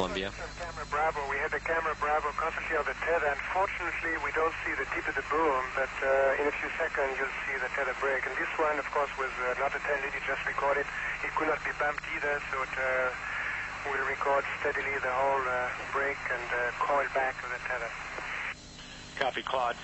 Columbia. Camera Bravo. We had the camera Bravo constantly on the tether. Unfortunately, we don't see the tip of the boom, but in a few seconds you'll see the tether break. And this one, of course, was not attended. It just recorded. It could not be bumped either, so it will record steadily the whole break and coil back of the tether. Copy, Claude.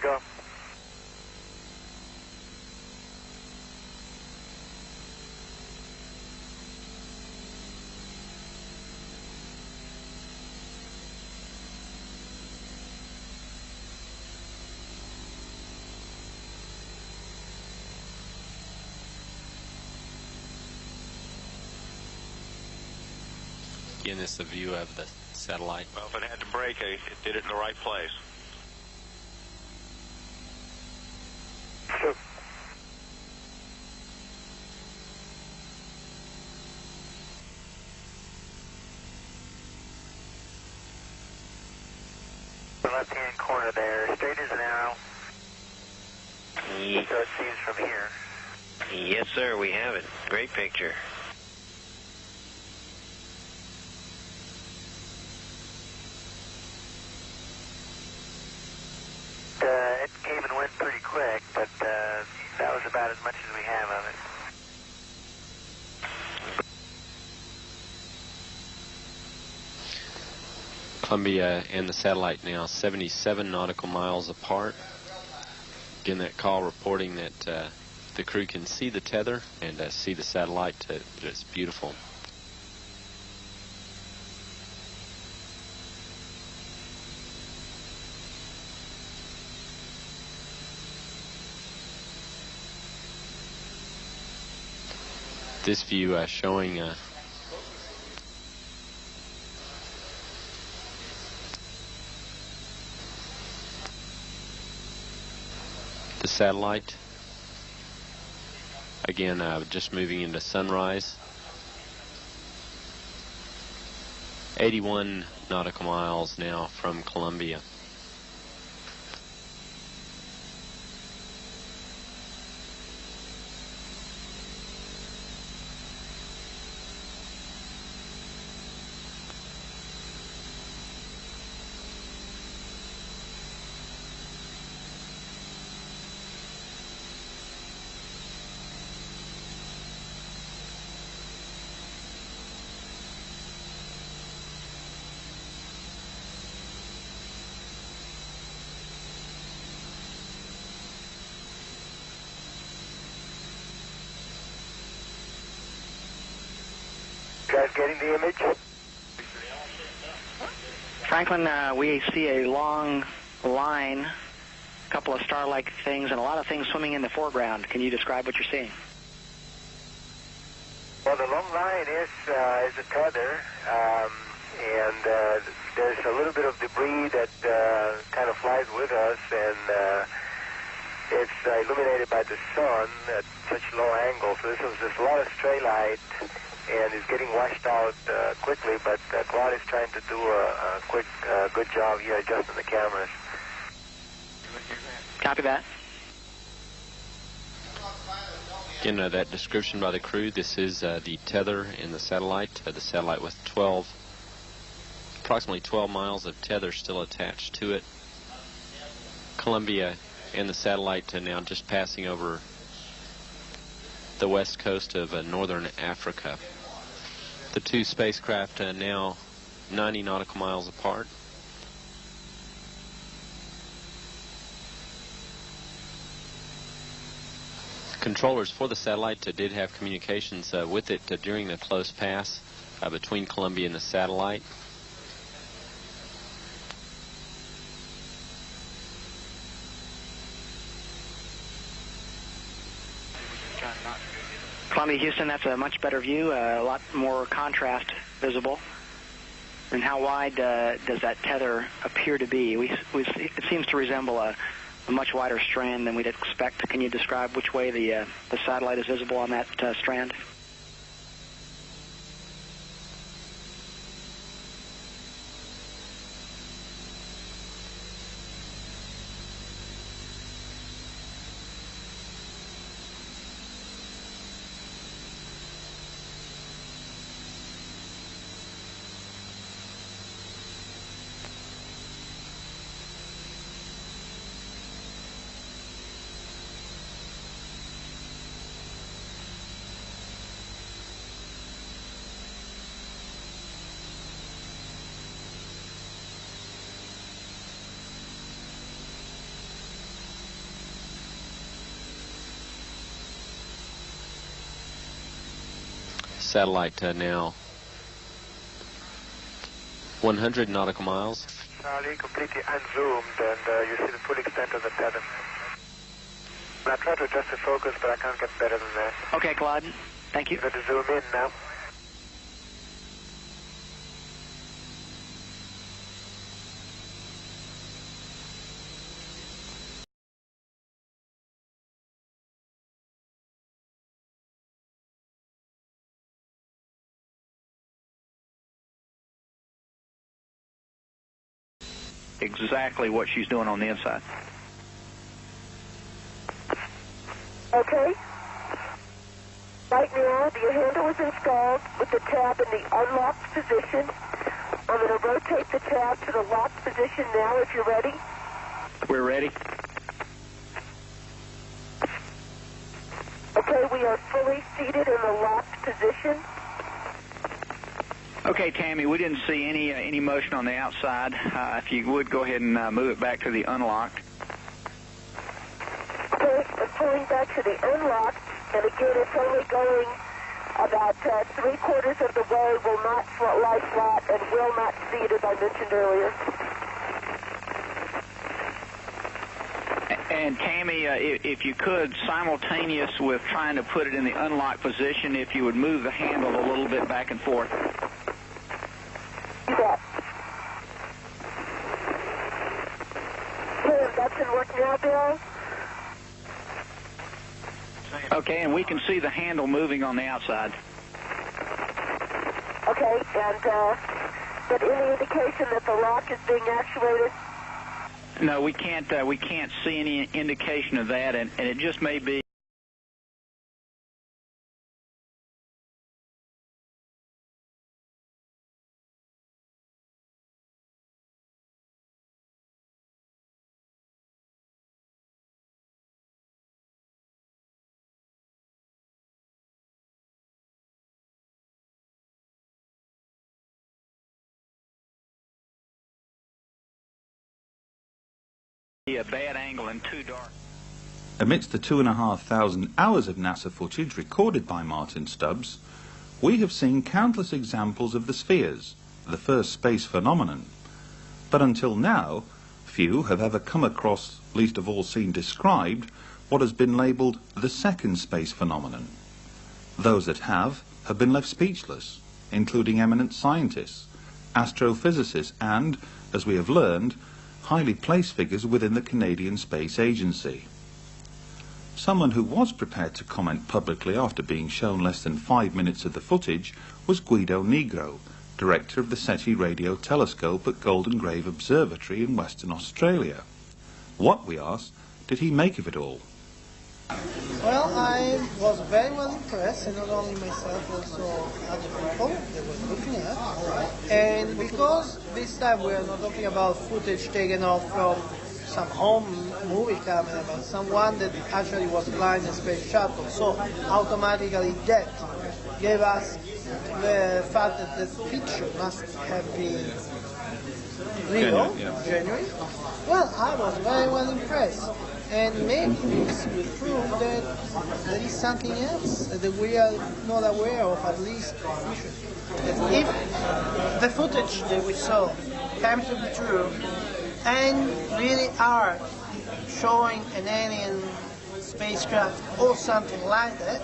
Go. Again, this is a view of the satellite. Well, if it had to break, it did it in the right place. Sure. The left-hand corner there, straight as an arrow. So it seems from here. Yes, sir, we have it. Great picture. It came and went pretty quick, but that was about as much as we have of it. Columbia and the satellite now 77 nautical miles apart. Again, that call reporting that the crew can see the tether and see the satellite. It's beautiful. This view showing the satellite. Again, just moving into sunrise. 81 nautical miles now from Columbia. You guys getting the image? Franklin, we see a long line, a couple of star-like things, and a lot of things swimming in the foreground. Can you describe what you're seeing? Well, the long line is a tether, and there's a little bit of debris that kind of flies with us, and it's illuminated by the sun at such low angle. So there's a lot of stray light, and it's getting washed out quickly, but Claude is trying to do a quick, good job here adjusting the cameras. Copy that. Again, that description by the crew, this is the tether in the satellite with approximately 12 miles of tether still attached to it. Columbia and the satellite now just passing over the west coast of northern Africa. The two spacecraft now 90 nautical miles apart. Controllers for the satellite did have communications with it during the close pass between Columbia and the satellite. Columbia, Houston, that's a much better view, a lot more contrast visible. And how wide does that tether appear to be? It seems to resemble a much wider strand than we'd expect. Can you describe which way the satellite is visible on that strand? satellite to now 100 nautical miles. Charlie, completely unzoomed, and you see the full extent of the tether. I try to adjust the focus, but I can't get better than that. Okay, Claude. Thank you. I'm going to zoom in now. Exactly what she's doing on the inside. Okay. Right now, the handle is installed with the tab in the unlocked position. I'm going to rotate the tab to the locked position now if you're ready. We're ready. Okay, we are fully seated in the locked position. Okay, Tammy, we didn't see any motion on the outside. If you would, go ahead and move it back to the unlocked. Okay, I'm pulling back to the unlocked, and again, it's only going about 3/4 of the way, will not lie flat, and will not seat, as I mentioned earlier. And Tammy, if you could, simultaneous with trying to put it in the unlocked position, if you would move the handle a little bit back and forth. Yeah. Okay, that should work now, Bill. Okay, and we can see the handle moving on the outside. Okay, and but any indication that the lock is being actuated? No, we can't see any indication of that, and it just may be. A bad angle and too dark. Amidst the 2,500 hours of NASA footage recorded by Martin Stubbs, we have seen countless examples of the spheres, the first space phenomenon. But until now, few have ever come across, least of all seen described, what has been labelled the second space phenomenon. Those that have been left speechless, including eminent scientists, astrophysicists and, as we have learned, highly placed figures within the Canadian Space Agency. Someone who was prepared to comment publicly after being shown less than 5 minutes of the footage was Guido Negro, director of the SETI radio telescope at Golden Grave Observatory in Western Australia. What, we asked, did he make of it all? Well, I was very well impressed, and not only myself, also other people that were looking at. And because this time we are not talking about footage taken off from some home movie camera, but someone that actually was flying a space shuttle, so automatically that gave us the fact that the picture must have been real, genuine. Well, I was very well impressed. And maybe this will prove that there is something else that we are not aware of, at least usually. That if the footage that we saw comes to be true and really are showing an alien spacecraft or something like that,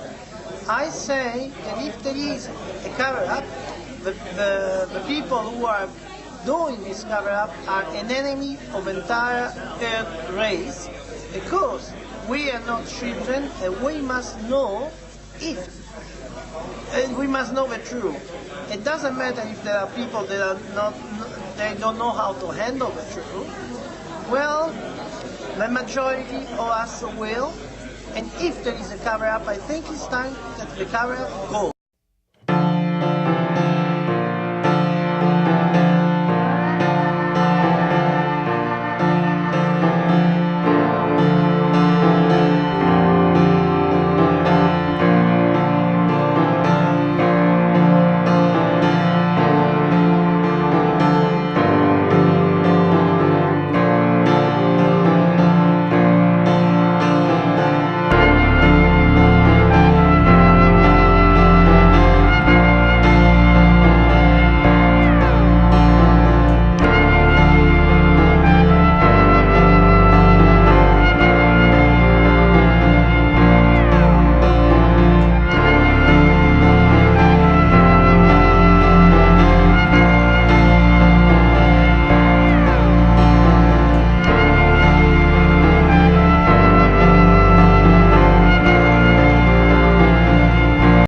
I say that if there is a cover-up, the people who are doing this cover-up are an enemy of entire Earth race, because we are not children, and we must know we must know the truth. It doesn't matter if there are people that are they don't know how to handle the truth. Well, the majority of us will, and if there is a cover-up, I think it's time that the cover-up goes.